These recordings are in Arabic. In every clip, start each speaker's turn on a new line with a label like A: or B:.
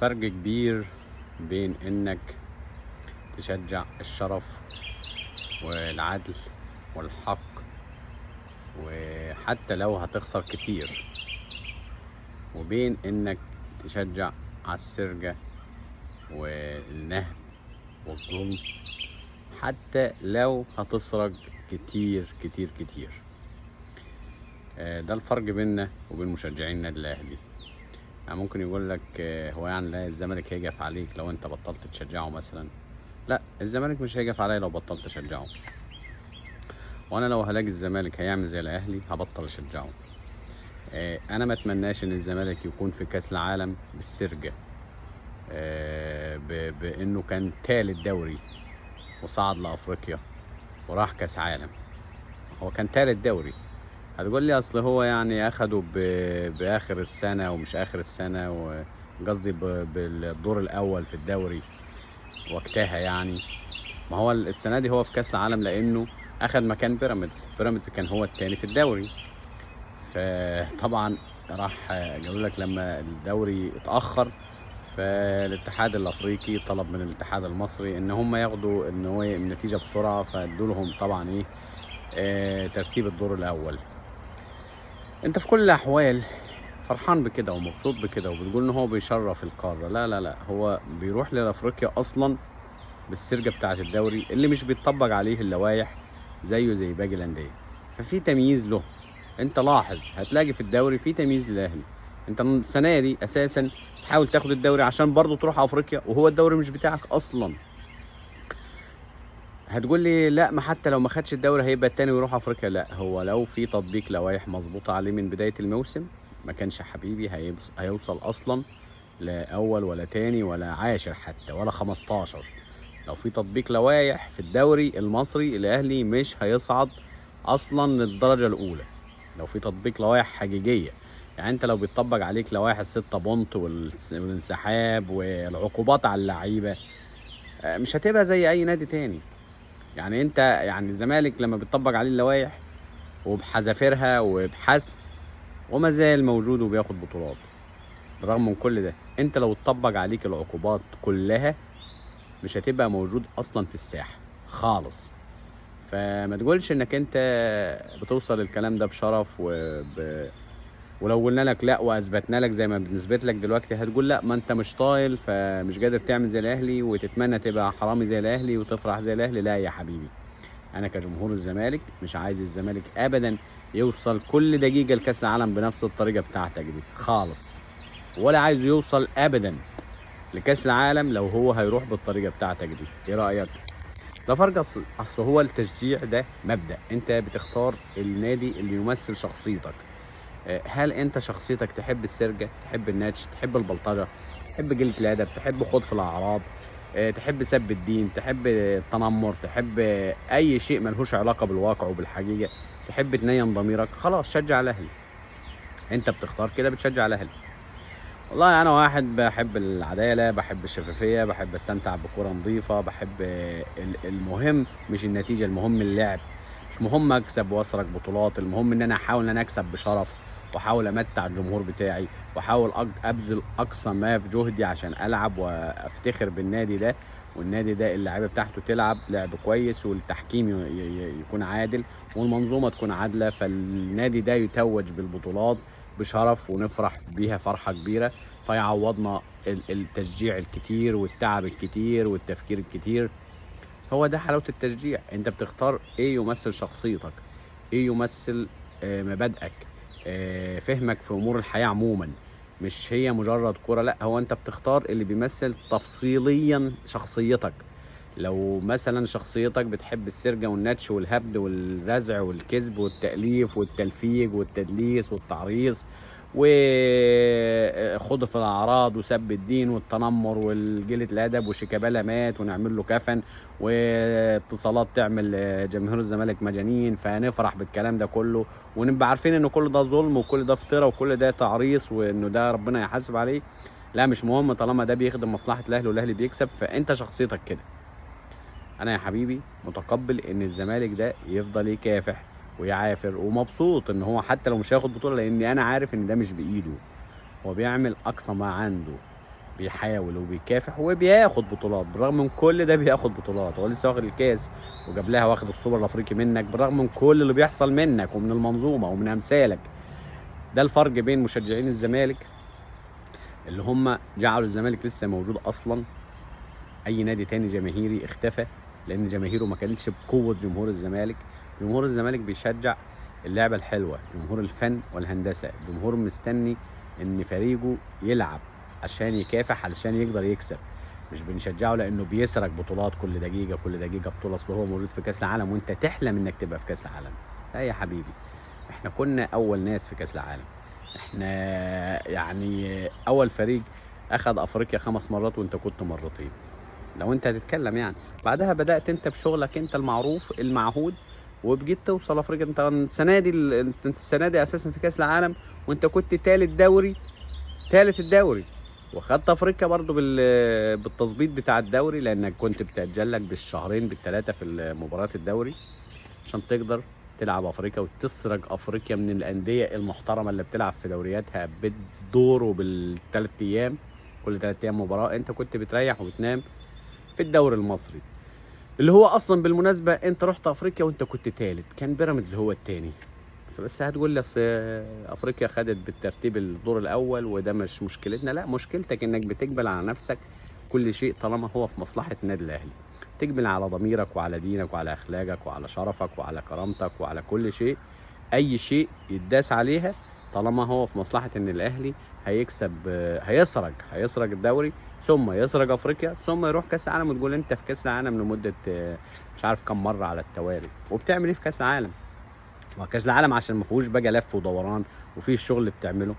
A: فرق كبير بين انك تشجع الشرف والعدل والحق، وحتى لو هتخسر كتير، وبين انك تشجع على السرقة والنهب والظلم حتى لو هتسرق كتير كتير كتير. ده الفرق بيننا وبين مشجعين النادي الاهلي. يعني ممكن يقول لك هو يعني لا الزمالك هيقف عليك لو انت بطلت تشجعه مثلا. لا، الزمالك مش هيقف عليا لو بطلت اشجعه، وانا لو هلاقي الزمالك هيعمل زي الاهلي هبطل اشجعه. انا ما اتمناش ان الزمالك يكون في كاس العالم بالسرقه، بانه كان تالت دوري وصعد لافريقيا وراح كاس عالم. هو كان تالت دوري. هتقول لي اصل هو يعني اخده باخر السنه ومش اخر السنه، وقصدي بالدور الاول في الدوري وقتها يعني. ما هو السنه دي هو في كاس العالم لانه اخد مكان بيراميدز كان هو التاني في الدوري. فطبعا راح قالوا لك لما الدوري اتاخر، فالاتحاد الافريقي طلب من الاتحاد المصري ان هم ياخدوا ان هو النتيجه بسرعه، فادوا لهم طبعا ايه، ترتيب الدور الاول. انت في كل الاحوال فرحان بكده ومبسوط بكده وبتقول ان هو بيشرف القاره. لا لا لا، هو بيروح لافريقيا اصلا بالسرقه بتاعه الدوري اللي مش بيتطبق عليه اللوائح زيه زي باقي الانديه، ففي تمييز له. انت لاحظ هتلاقي في الدوري في تمييز للاهلي. انت من السنه دي اساسا تحاول تاخد الدوري عشان برضه تروح افريقيا وهو الدوري مش بتاعك اصلا. هتقول لي لا، ما حتى لو ما خدش الدوري هيبقى التاني ويروح افريقيا. لا، هو لو في تطبيق لوائح مظبوطه عليه من بدايه الموسم ما كانش حبيبي هيوصل اصلا لاول ولا تاني ولا عاشر حتى ولا 15. لو في تطبيق لوائح في الدوري المصري الاهلي مش هيصعد اصلا للدرجه الاولى. لو في تطبيق لوائح حقيقيه، يعني انت لو بيطبق عليك لوائح الستة بونت والانسحاب والعقوبات على اللعيبه، مش هتبقى زي اي نادي تاني. يعني انت يعني الزمالك لما بيطبق عليه اللوائح وبحذافيرها وبحسم وما زال موجود وبياخد بطولات. بالرغم من كل ده انت لو اتطبق عليك العقوبات كلها مش هتبقى موجود اصلا في الساحه خالص. فما تقولش انك انت بتوصل الكلام ده بشرف ولو قلنا لك لا واثبتنا لك زي ما بنثبت لك دلوقتي هتقول لا، ما انت مش طايل فمش قادر تعمل زي الاهلي وتتمنى تبقى حرامي زي الاهلي وتفرح زي الاهلي. لا يا حبيبي، انا كجمهور الزمالك مش عايز الزمالك ابدا يوصل كل دقيقه لكاس العالم بنفس الطريقه بتاعتك دي خالص، ولا عايزه يوصل ابدا لكاس العالم لو هو هيروح بالطريقه بتاعتك دي. ايه رايك؟ ده فرق. اصل هو التشجيع ده مبدأ، انت بتختار النادي اللي يمثل شخصيتك. هل انت شخصيتك تحب السرقه، تحب الناتش، تحب البلطجه، تحب قله الادب، تحب خوض في الاعراض، تحب سب الدين، تحب التنمر، تحب اي شيء ملهوش علاقه بالواقع وبالحقيقه، تحب تنيم ضميرك؟ خلاص شجع الاهلي. انت بتختار كده بتشجع الاهلي. والله انا واحد بحب العداله، بحب الشفافيه، بحب استمتع بكره نظيفه، بحب المهم مش النتيجه، المهم اللعب. مش مهم اكسب واسرق بطولات، المهم ان انا احاول ان انا اكسب بشرف واحاول امتع الجمهور بتاعي واحاول ابذل اقصى ما في جهدي عشان العب وافتخر بالنادي ده. والنادي ده اللعيبه بتاعته تلعب لعب كويس والتحكيم يكون عادل والمنظومه تكون عادله، فالنادي ده يتوج بالبطولات بشرف ونفرح بيها فرحة كبيرة، فيعوضنا التشجيع الكتير والتعب الكتير والتفكير الكتير. هو ده حلاوة التشجيع. انت بتختار ايه يمثل شخصيتك، ايه يمثل مبادئك، فهمك في امور الحياة عموما. مش هي مجرد كرة، لا، هو انت بتختار اللي بيمثل تفصيليا شخصيتك. لو مثلا شخصيتك بتحب السرقة والنتش والهبد والرزع والكذب والتأليف والتلفيق والتدليس والتعريص وخوض في الأعراض وسب الدين والتنمر والقلة الأدب وشيكابالا مات ونعمل له كفن واتصالات تعمل جماهير الزمالك مجانين، فنفرح بالكلام ده كله ونبقى عارفين ان كل ده ظلم وكل ده افتراء وكل ده تعريص وانه ده ربنا يحاسب عليه. لا، مش مهم طالما ده بيخدم مصلحة الأهلي والأهلي بيكسب، فأنت شخصيتك كده. انا يا حبيبي متقبل ان الزمالك ده يفضل يكافح ويعافر ومبسوط ان هو حتى لو مش هياخد بطولة، لاني انا عارف ان ده مش بايده. هو بيعمل اقصى ما عنده بيحاول وبيكافح وبياخد بطولات، بالرغم من كل ده بياخد بطولات. هو لسه واخد الكاس وقبلها واخد السوبر الافريقي منك، بالرغم من كل اللي بيحصل منك ومن المنظومه ومن امثالك. ده الفرق بين مشجعين الزمالك اللي هم جعلوا الزمالك لسه موجود اصلا. اي نادي تاني جماهيري اختفى لان جماهيره ما كانتش بقوه جمهور الزمالك. جمهور الزمالك بيشجع اللعبه الحلوه، جمهور الفن والهندسه، جمهور مستني ان فريقه يلعب عشان يكافح علشان يقدر يكسب. مش بنشجعه لانه بيسرق بطولات كل دقيقه كل دقيقه بطوله، اصل هو موجود في كاس العالم وانت تحلم انك تبقى في كاس العالم. لا يا حبيبي، احنا كنا اول ناس في كاس العالم. احنا يعني اول فريق اخذ افريقيا 5 مرات وانت كنت مرتين، لو انت هتتكلم يعني. بعدها بدأت انت بشغلك انت المعروف المعهود وبجيت توصل افريقيا. انت انت السنه دي اساسا في كاس العالم وانت كنت تالت الدوري، وخدت افريقيا برضو بالتظبيط بتاع الدوري، لانك كنت بتأجلك بالشهرين بالثلاثه في مباريات الدوري عشان تقدر تلعب افريقيا وتسرق افريقيا من الانديه المحترمه اللي بتلعب في دورياتها بالدور وبالثلاث ايام. كل 3 ايام مباراه، انت كنت بتريح وبتنام في الدوري المصري اللي هو اصلا بالمناسبه انت رحت افريقيا وانت كنت تالت، كان بيراميدز هو التاني. فبس هتقول لي اصل افريقيا خدت بالترتيب الدور الاول وده مش مشكلتنا. لا، مشكلتك انك بتقبل على نفسك كل شيء طالما هو في مصلحه النادي الاهلي. تقبل على ضميرك وعلى دينك وعلى اخلاقك وعلى شرفك وعلى كرامتك وعلى كل شيء. اي شيء يتداس عليها طالما هو في مصلحه ان الاهلي هيكسب، هيسرق الدوري ثم يسرق افريقيا ثم يروح كاس العالم، وتقول انت في كاس العالم لمده مش عارف كم مره على التوالي. وبتعمل ايه في كاس العالم؟ ما كاس العالم عشان ما فيهوش بقى لف ودوران وفيه الشغل اللي بتعمله،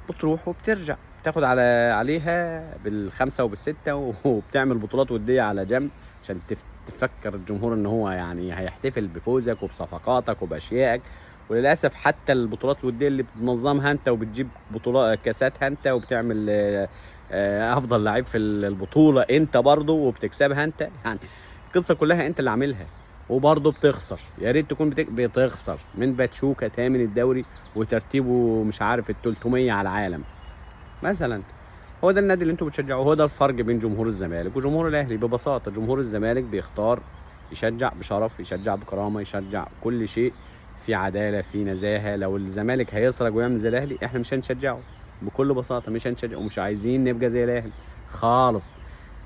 A: بتروح وبترجع تاخد عليها بالخمسه وبالسته وبتعمل بطولات وديه على جنب عشان تفكر الجمهور ان هو يعني هيحتفل بفوزك وبصفقاتك وباشيائك. وللاسف حتى البطولات الوديه اللي بتنظمها انت وبتجيب بطولات كاساتها انت وبتعمل افضل لعيب في البطوله انت برضه وبتكسبها انت، يعني القصه كلها انت اللي عاملها وبرضه بتخسر. يا ريت تكون بتخسر من باتشوكا تامن الدوري وترتيبه مش عارف ال 300 على العالم مثلا. هو ده النادي اللي انتوا بتشجعوه، هو ده الفرق بين جمهور الزمالك وجمهور الاهلي ببساطه. جمهور الزمالك بيختار يشجع بشرف، يشجع بكرامه، يشجع كل شيء في عداله في نزاهه. لو الزمالك هيسرق ويعمل زي الاهلي احنا مش هنشجعه بكل بساطه، مش هنشجعه ومش عايزين نبقى زي الاهلي خالص.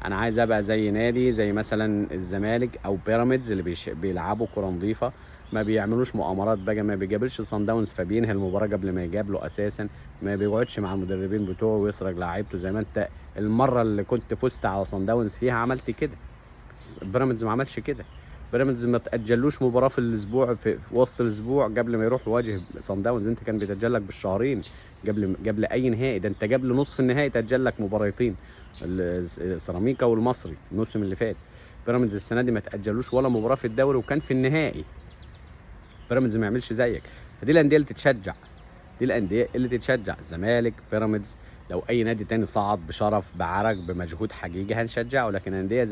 A: انا عايز ابقى زي نادي زي مثلا الزمالك او بيراميدز اللي بيلعبوا كره نظيفه، ما بيعملوش مؤامرات بقى، ما بيجابلش صن داونز فبينهي المباراه قبل ما يجابله اساسا، ما بيقعدش مع المدربين بتوعه ويسرق لعيبته زي ما انت المره اللي كنت فزت على صن داونز فيها عملت كده. بيراميدز ما عملش كده. بيراميدز ما تاجلوش مباراه في الاسبوع في وسط الاسبوع قبل ما يروح يواجه صن داونز. انت كان بيتاجل لك بالشهرين قبل اي نهائي، ده انت قبل نصف النهائي تاجل لك مباراتين، السيراميكا والمصري الموسم اللي فات. بيراميدز السنه دي ما تاجلوش ولا مباراه في الدوري وكان في النهائي. بيراميدز ما يعملش زيك. فدي الانديه اللي تتشجع، دي الانديه اللي تتشجع، الزمالك بيراميدز. لو اي نادي تاني صعد بشرف بعرق بمجهود حقيقي هنشجعه، لكن انديه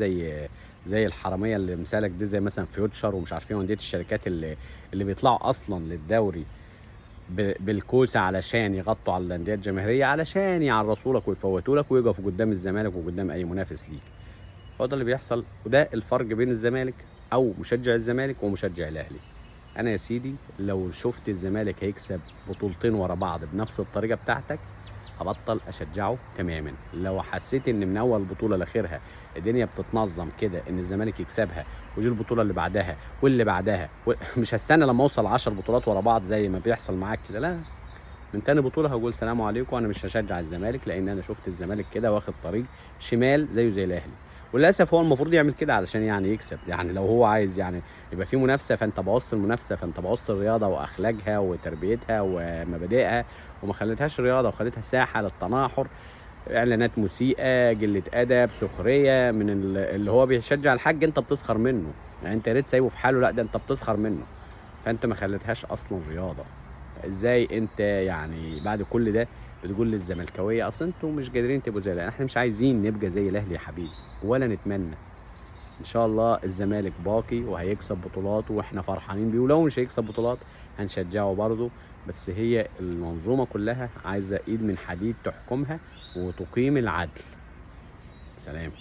A: زي الحراميه اللي مثالك دي زي مثلا فيوتشر ومش عارفين انديه الشركات اللي بيطلعوا اصلا للدوري بالكوسه علشان يغطوا على الانديه الجماهيريه علشان يعرصوا لك ويفوتوا لك ويقفوا قدام الزمالك وقدام اي منافس ليك. هو ده اللي بيحصل، وده الفرق بين الزمالك او مشجع الزمالك ومشجع الاهلي. انا يا سيدي لو شفت الزمالك هيكسب بطولتين ورا بعض بنفس الطريقه بتاعتك هبطل اشجعه تماما. لو حسيت ان من اول بطوله لاخرها الدنيا بتتنظم كده ان الزمالك يكسبها ويجي البطوله اللي بعدها واللي بعدها مش هستنى لما اوصل 10 بطولات ورا بعض زي ما بيحصل معاك كده، لا. من تاني بطوله هقول سلام عليكم، انا مش هشجع الزمالك لان انا شفت الزمالك كده واخد طريق شمال زيه زي الاهلي. وللاسف هو المفروض يعمل كده علشان يعني يكسب، يعني لو هو عايز يعني يبقى في منافسه فانت بوظت المنافسه، فانت بوظت الرياضه واخلاقها وتربيتها ومبادئها وما خليتهاش رياضه وخليتها ساحه للتناحر، اعلانات مسيئه، قله ادب، سخريه من اللي هو بيشجع الحاج انت بتسخر منه. يعني انت يا ريت سايبه في حاله، لا ده انت بتسخر منه. فانت ما خليتهاش اصلا رياضه. ازاي انت يعني بعد كل ده بتقول للزملكاويه اصل انتوا مش قادرين تبقوا زي الاهلي؟ احنا مش عايزين نبقى زي الاهلي يا حبيبي ولا نتمنى. ان شاء الله الزمالك باقي وهيكسب بطولات واحنا فرحانين بيه، ولو مش هيكسب بطولات هنشجعه برضه. بس هي المنظومه كلها عايزه ايد من حديد تحكمها وتقيم العدل. سلام.